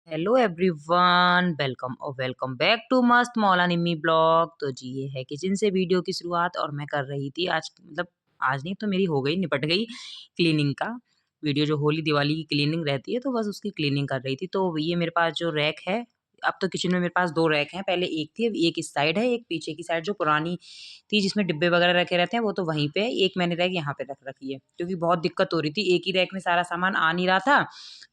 Hello everyone, welcome और welcome back to मस्त मौला निम्मी ब्लॉग। तो जी ये है किचन से वीडियो की शुरुआत और मैं कर रही थी आज आज नहीं तो मेरी हो गई निपट गई क्लीनिंग का वीडियो। जो होली दिवाली की क्लीनिंग रहती है तो बस उसकी क्लीनिंग कर रही थी। तो ये मेरे पास जो रैक है, अब तो किचन में मेरे पास दो रैक हैं। पहले एक थी, अब एक इस साइड है, एक पीछे की साइड जो पुरानी थी जिसमें डिब्बे वगैरह रखे रहते हैं वो तो वहीं पे है। एक मैंने रैक यहाँ पे रख रखी है क्योंकि बहुत दिक्कत हो रही थी, एक ही रैक में सारा सामान आ नहीं रहा था।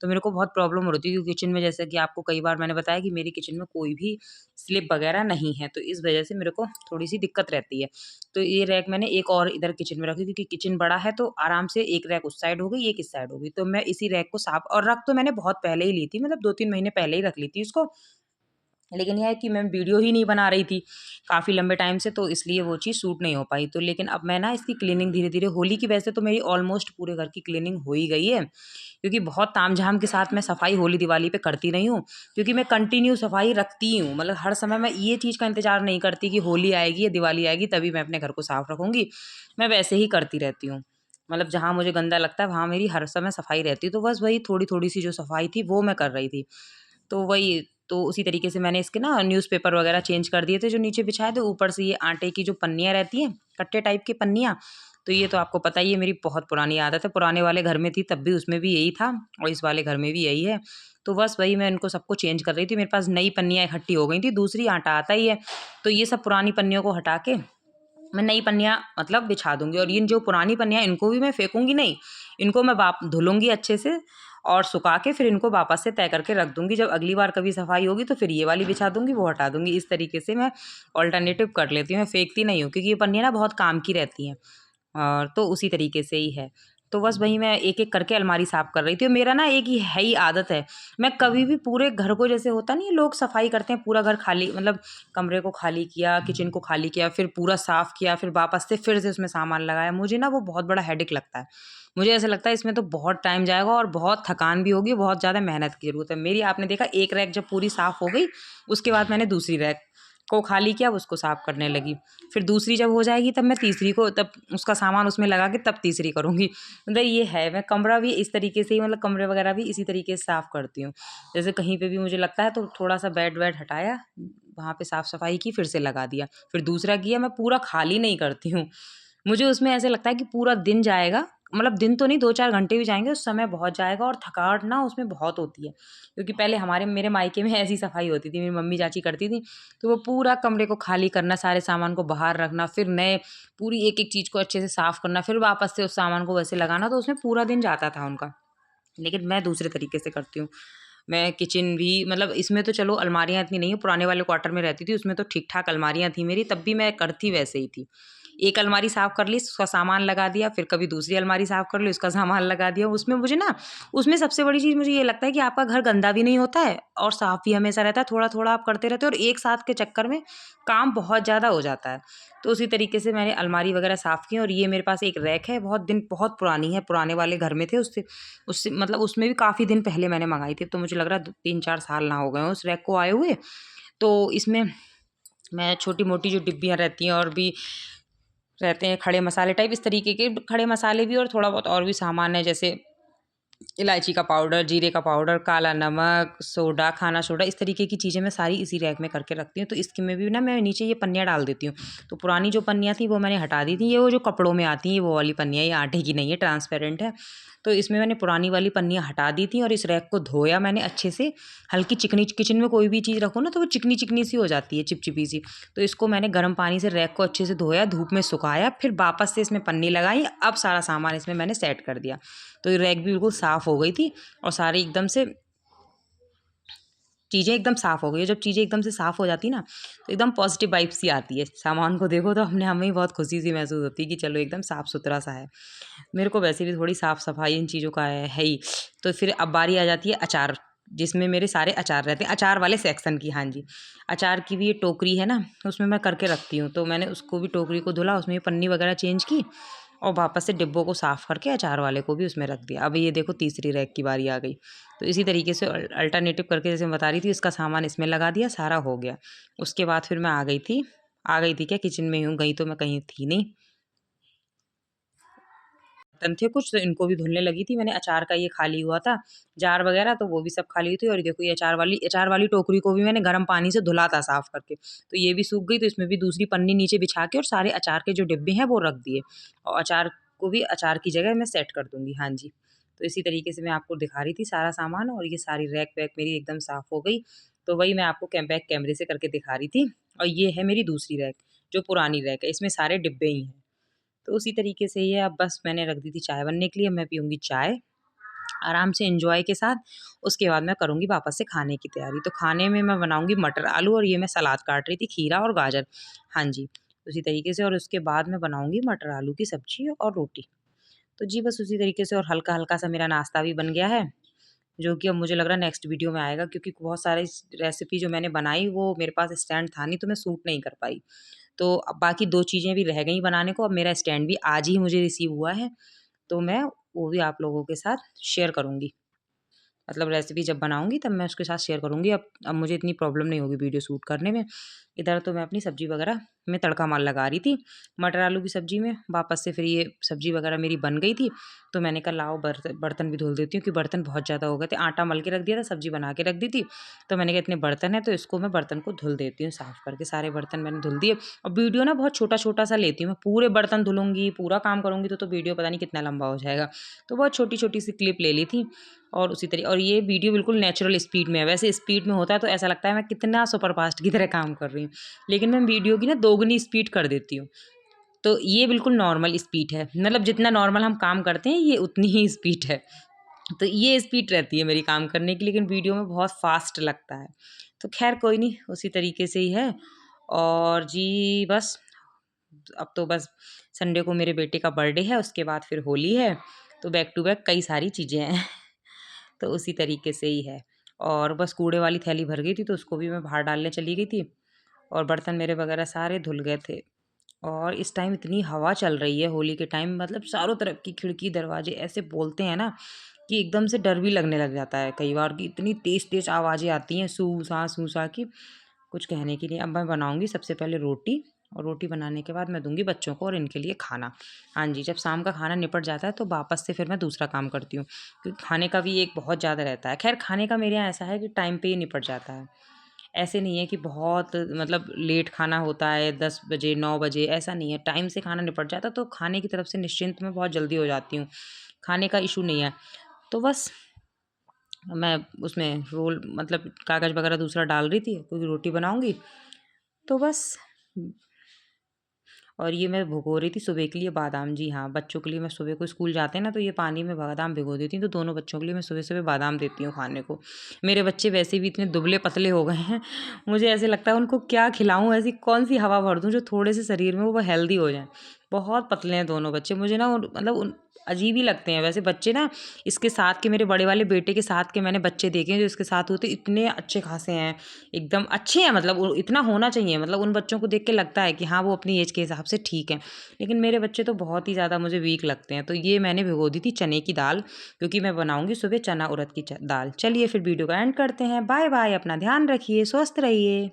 तो मेरे को बहुत प्रॉब्लम हो रही थी क्योंकि किचन में, जैसे कि आपको कई बार मैंने बताया कि मेरी किचन में कोई भी स्लिप वगैरह नहीं है, तो इस वजह से मेरे को थोड़ी सी दिक्कत रहती है। तो ये रैक मैंने एक और इधर किचन में रखी क्योंकि किचन बड़ा है, तो आराम से एक रैक उस साइड हो गई, एक इस साइड हो गई। तो मैं इसी रैक को साफ और रख तो मैंने बहुत पहले ही ली थी, मतलब 2-3 महीने पहले ही रख ली थी इसको। लेकिन यह है कि मैं वीडियो ही नहीं बना रही थी काफ़ी लंबे टाइम से, तो इसलिए वो चीज़ सूट नहीं हो पाई। तो लेकिन अब मैं ना इसकी क्लीनिंग धीरे धीरे, होली की वजह से तो मेरी ऑलमोस्ट पूरे घर की क्लीनिंग हो ही गई है क्योंकि बहुत तामझाम के साथ मैं सफाई होली दिवाली पे करती रही हूँ। क्योंकि मैं कंटिन्यू सफाई रखती हूँ, मतलब हर समय मैं ये चीज़ का इंतजार नहीं करती कि होली आएगी या दिवाली आएगी तभी मैं अपने घर को साफ रखूँगी। मैं वैसे ही करती रहती हूँ, मतलब जहाँ मुझे गंदा लगता है वहाँ मेरी हर समय सफाई रहती है। तो बस वही थोड़ी थोड़ी सी जो सफाई थी वो मैं कर रही थी। तो वही, तो उसी तरीके से मैंने इसके ना न्यूज़पेपर वगैरह चेंज कर दिए थे जो नीचे बिछाए थे। ऊपर से ये आटे की जो पन्नियाँ रहती हैं, कट्टे टाइप की पन्नियाँ, तो ये तो आपको पता ही है, मेरी बहुत पुरानी आदत है। पुराने वाले घर में थी तब भी उसमें भी यही था और इस वाले घर में भी यही है। तो बस वही मैं इनको सबको चेंज कर रही थी। मेरे पास नई पन्नियाँ इकट्ठी हो गई थी, दूसरी आटा आता ही है। तो ये सब पुरानी पन्नियों को हटा के मैं नई पन्नियाँ मतलब बिछा दूँगी, और ये जो पुरानी पन्नियाँ इनको भी मैं फेंकूँगी नहीं, इनको मैं वाप धुलूँगी अच्छे से और सुखा के फिर इनको वापस से तय करके रख दूँगी। जब अगली बार कभी सफाई होगी तो फिर ये वाली बिछा दूँगी, वो हटा दूँगी। इस तरीके से मैं ऑल्टरनेटिव कर लेती हूँ, मैं फेंकती नहीं हूँ क्योंकि ये पन्नियाँ ना बहुत काम की रहती हैं। और तो उसी तरीके से ही है। तो बस वही मैं एक-एक करके अलमारी साफ़ कर रही थी। और मेरा ना एक ये है ही आदत है, मैं कभी भी पूरे घर को, जैसे होता नहीं है लोग सफाई करते हैं पूरा घर खाली, मतलब कमरे को खाली किया, किचन को खाली किया, फिर पूरा साफ़ किया, फिर वापस से फिर से उसमें सामान लगाया। मुझे ना वो बहुत बड़ा हेडेक लगता है। मुझे ऐसा लगता है इसमें तो बहुत टाइम जाएगा और बहुत थकान भी होगी, बहुत ज़्यादा मेहनत की ज़रूरत है। मेरी आपने देखा एक रैक जब पूरी साफ़ हो गई, उसके बाद मैंने दूसरी रैक को खाली किया, उसको साफ़ करने लगी। फिर दूसरी जब हो जाएगी तब मैं तीसरी को, तब उसका सामान उसमें लगा के तब तीसरी करूँगी। मतलब ये है, मैं कमरा भी इस तरीके से ही, मतलब कमरे वगैरह भी इसी तरीके से साफ़ करती हूँ। जैसे कहीं पे भी मुझे लगता है तो थोड़ा-सा बेड-वेड हटाया, वहाँ पे साफ़-सफ़ाई की, फिर से लगा दिया। फिर दूसरा किया, मैं पूरा खाली नहीं करती हूँ। मुझे उसमें ऐसे लगता है कि पूरा दिन जाएगा, मतलब दिन तो नहीं, 2-4 घंटे भी जाएँगे, उस समय बहुत जाएगा और थकावट ना उसमें बहुत होती है। क्योंकि पहले हमारे मेरे मायके में ऐसी सफाई होती थी, मेरी मम्मी चाची करती थी। तो वो पूरा कमरे को खाली करना, सारे सामान को बाहर रखना, फिर नए पूरी एक-एक चीज़ को अच्छे से साफ़ करना, फिर वापस से उस सामान को वैसे लगाना, तो उसमें पूरा दिन जाता था उनका। लेकिन मैं दूसरे तरीके से करती हूँ। मैं किचन भी, मतलब इसमें तो चलो अलमारियाँ इतनी नहीं है, पुराने वाले क्वार्टर में रहती थी, उसमें तो ठीक-ठाक अलमारियाँ थी मेरी, तब भी मैं करती वैसे ही थी। एक अलमारी साफ़ कर ली, उसका सामान लगा दिया, फिर कभी दूसरी अलमारी साफ़ कर ली, उसका सामान लगा दिया। उसमें मुझे ना, उसमें सबसे बड़ी चीज़ मुझे ये लगता है कि आपका घर गंदा भी नहीं होता है और साफ़ भी हमेशा रहता है, थोड़ा-थोड़ा आप करते रहते हो और एक साथ के चक्कर में काम बहुत ज़्यादा हो जाता है। तो उसी तरीके से मैंने अलमारी वगैरह साफ़ की। और ये मेरे पास एक रैक है, बहुत पुरानी है, पुराने वाले घर में थे, उससे उससे मतलब उसमें भी काफ़ी दिन पहले मैंने मँगाई थी, तो मुझे लग रहा है 3-4 साल ना हो गए हों उस रैक को आए हुए। तो इसमें मैं छोटी-मोटी जो डिब्बियाँ रहती हैं और भी रहते हैं खड़े मसाले टाइप, इस तरीके के खड़े मसाले भी और थोड़ा बहुत और भी सामान है, जैसे इलायची का पाउडर, जीरे का पाउडर, काला नमक, सोडा, खाना सोडा, इस तरीके की चीज़ें मैं सारी इसी रैक में करके रखती हूँ। तो इसके में भी ना मैं नीचे ये पन्नियाँ डाल देती हूँ। तो पुरानी जो पन्नियाँ थी वो मैंने हटा दी थी, ये वो जो कपड़ों में आती हैं वो वाली पन्नियाँ, ये आटे की नहीं है, ट्रांसपेरेंट है। तो इसमें मैंने पुरानी वाली पन्नियाँ हटा दी थी और इस रैक को धोया मैंने अच्छे से। हल्की चिकनी, किचन में कोई भी चीज़ रखो ना तो वो चिकनी-चिकनी सी हो जाती है, चिपचिपी सी। तो इसको मैंने गर्म पानी से रैक को अच्छे से धोया, धूप में सुखाया, फिर वापस से इसमें पन्नी लगाई, अब सारा सामान इसमें मैंने सेट कर दिया। तो ये रैक भी बिल्कुल साफ़ हो गई थी और सारी एकदम से चीज़ें एकदम साफ़ हो गई है। जब चीज़ें एकदम से साफ़ हो जाती है ना, तो एकदम पॉज़िटिव वाइब्स सी आती है। सामान को देखो तो अपने हमें ही बहुत खुशी सी महसूस होती है कि चलो एकदम साफ़-सुथरा सा है। मेरे को वैसे भी थोड़ी साफ़-सफ़ाई इन चीज़ों का है ही। तो फिर अब बारी आ जाती है अचार, जिसमें मेरे सारे अचार रहते हैं, अचार वाले सेक्शन की। हाँ जी, अचार की भी ये टोकरी है ना, उसमें मैं करके रखती हूँ। तो मैंने उसको भी, टोकरी को धुला, उसमें पन्नी वगैरह चेंज की और वापस से डिब्बों को साफ़ करके अचार वाले को भी उसमें रख दिया। अब ये देखो तीसरी रैक की बारी आ गई। तो इसी तरीके से अल्टरनेटिव करके, जैसे मैं बता रही थी, इसका सामान इसमें लगा दिया, सारा हो गया। उसके बाद फिर मैं आ गई थी क्या, किचन में ही हूँ, गई तो मैं कहीं थी नहीं। बर्तन थे कुछ, तो इनको भी धुलने लगी थी। मैंने अचार का ये खाली हुआ था, जार वगैरह, तो वो भी सब खाली हुई थी। और देखो ये अचार वाली टोकरी को भी मैंने गर्म पानी से धुला था साफ करके, तो ये भी सूख गई। तो इसमें भी दूसरी पन्नी नीचे बिछा के और सारे अचार के जो डिब्बे हैं वो रख दिए, और अचार को भी अचार की जगह मैं सेट कर दूँगी। हाँ जी। तो इसी तरीके से मैं आपको दिखा रही थी सारा सामान, और ये सारी रैक वैक मेरी एकदम साफ़ हो गई। तो वही मैं आपको बैक कैमरे से करके दिखा रही थी। और ये है मेरी दूसरी रैक, जो पुरानी रैक है, इसमें सारे डिब्बे ही हैं। तो उसी तरीके से ये अब बस मैंने रख दी थी चाय बनने के लिए, मैं पीऊँगी चाय आराम से एन्जॉय के साथ। उसके बाद मैं करूँगी वापस से खाने की तैयारी। तो खाने में मैं बनाऊँगी मटर आलू, और ये मैं सलाद काट रही थी, खीरा और गाजर। हाँ जी, उसी तरीके से। और उसके बाद मैं बनाऊँगी मटर आलू की सब्ज़ी और रोटी। तो जी बस उसी तरीके से, और हल्का-हल्का सा मेरा नाश्ता भी बन गया है, जो कि अब मुझे लग रहा है नेक्स्ट वीडियो में आएगा, क्योंकि बहुत सारी रेसिपी जो मैंने बनाई वो मेरे पास स्टैंड था नहीं, तो मैं शूट नहीं कर पाई। तो अब बाकी 2 चीज़ें भी रह गई बनाने को, अब मेरा स्टैंड भी आज ही मुझे रिसीव हुआ है, तो मैं वो भी आप लोगों के साथ शेयर करूँगी। मतलब रेसिपी जब बनाऊँगी तब मैं उसके साथ शेयर करूँगी। अब मुझे इतनी प्रॉब्लम नहीं होगी वीडियो शूट करने में। इधर तो मैं अपनी सब्ज़ी वगैरह में तड़का मार लगा रही थी, मटर आलू की सब्ज़ी में। वापस से फिर ये सब्ज़ी वगैरह मेरी बन गई थी, तो मैंने कहा लाओ बर्तन भी धुल देती हूँ, क्योंकि बर्तन बहुत ज़्यादा हो गए थे। आटा मल के रख दिया था, सब्ज़ी बना के रख दी थी, तो मैंने कहा इतने बर्तन हैं तो इसको मैं बर्तन को धुल देती हूँ साफ़ करके। सारे बर्तन मैंने धुल दिए। और वीडियो ना बहुत छोटा-छोटा सा लेती हूँ मैं, पूरे बर्तन धुलूँगी, पूरा काम करूँगी तो वीडियो पता नहीं कितना लंबा हो जाएगा। तो बहुत छोटी-छोटी सी क्लिप ले ली थी, और उसी तरी और ये वीडियो बिल्कुल नेचुरल स्पीड में है। वैसे स्पीड में होता है तो ऐसा लगता है मैं कितना सुपरफ़ास्ट की तरह काम कर रही हूँ। लेकिन मैं वीडियो की ना दोगुनी स्पीड कर देती हूँ। तो ये बिल्कुल नॉर्मल स्पीड है। मतलब जितना नॉर्मल हम काम करते हैं ये उतनी ही स्पीड है। तो ये स्पीड रहती है मेरी काम करने की, लेकिन वीडियो में बहुत फ़ास्ट लगता है। तो ख़ैर कोई नहीं, उसी तरीके से ही है। और जी बस, अब तो बस संडे को मेरे बेटे का बर्थडे है, उसके बाद फिर होली है। तो बैक टू बैक कई सारी चीज़ें हैं। तो उसी तरीके से ही है। और बस कूड़े वाली थैली भर गई थी, तो उसको भी मैं बाहर डालने चली गई थी, और बर्तन मेरे वगैरह सारे धुल गए थे। और इस टाइम इतनी हवा चल रही है होली के टाइम, मतलब चारों तरफ की खिड़की दरवाजे ऐसे बोलते हैं ना कि एकदम से डर भी लगने लग जाता है कई बार, कि इतनी तेज़ तेज़ आवाज़ें आती हैं सू सा की, कुछ कहने की नहीं। अब मैं बनाऊँगी सबसे पहले रोटी, और रोटी बनाने के बाद मैं दूँगी बच्चों को और इनके लिए खाना। हाँ जी, जब शाम का खाना निपट जाता है तो वापस से फिर मैं दूसरा काम करती हूँ, क्योंकि खाने का भी एक बहुत ज़्यादा रहता है। ख़ैर खाने का मेरे यहाँ ऐसा है कि टाइम पे ही निपट जाता है। ऐसे नहीं है कि बहुत मतलब लेट खाना होता है 10 बजे 9 बजे, ऐसा नहीं है। टाइम से खाना निपट जाता है, तो खाने की तरफ से निश्चिंत मैं बहुत जल्दी हो जाती हूँ। खाने का इश्यू नहीं है। तो बस मैं उसमें रोल मतलब कागज़ वगैरह दूसरा डाल रही थी, क्योंकि रोटी बनाऊँगी। तो बस, और ये मैं भिगो रही थी सुबह के लिए बादाम। जी हाँ, बच्चों के लिए मैं सुबह को स्कूल जाते हैं ना, तो ये पानी में बादाम भिगो देती हूँ, तो दोनों बच्चों के लिए मैं सुबह-सुबह बादाम देती हूँ खाने को। मेरे बच्चे वैसे भी इतने दुबले-पतले हो गए हैं, मुझे ऐसे लगता है उनको क्या खिलाऊँ, ऐसी कौन-सी हवा भर दूँ जो थोड़े से शरीर में वो हेल्दी हो जाएँ। बहुत पतले हैं दोनों बच्चे, मुझे ना उन मतलब उन अजीब ही लगते हैं। वैसे बच्चे ना, इसके साथ के मेरे बड़े वाले बेटे के साथ के मैंने बच्चे देखे हैं जो इसके साथ होते, इतने अच्छे खासे हैं, एकदम अच्छे हैं। मतलब वो इतना होना चाहिए, मतलब उन बच्चों को देख के लगता है कि हाँ, वो अपनी एज के हिसाब से ठीक हैं। लेकिन मेरे बच्चे तो बहुत ही ज़्यादा मुझे वीक लगते हैं। तो ये मैंने भिगो दी थी चने की दाल, क्योंकि मैं बनाऊँगी सुबह चना उड़द की दाल। चलिए फिर वीडियो का एंड करते हैं। बाय बाय, अपना ध्यान रखिए, स्वस्थ रहिए।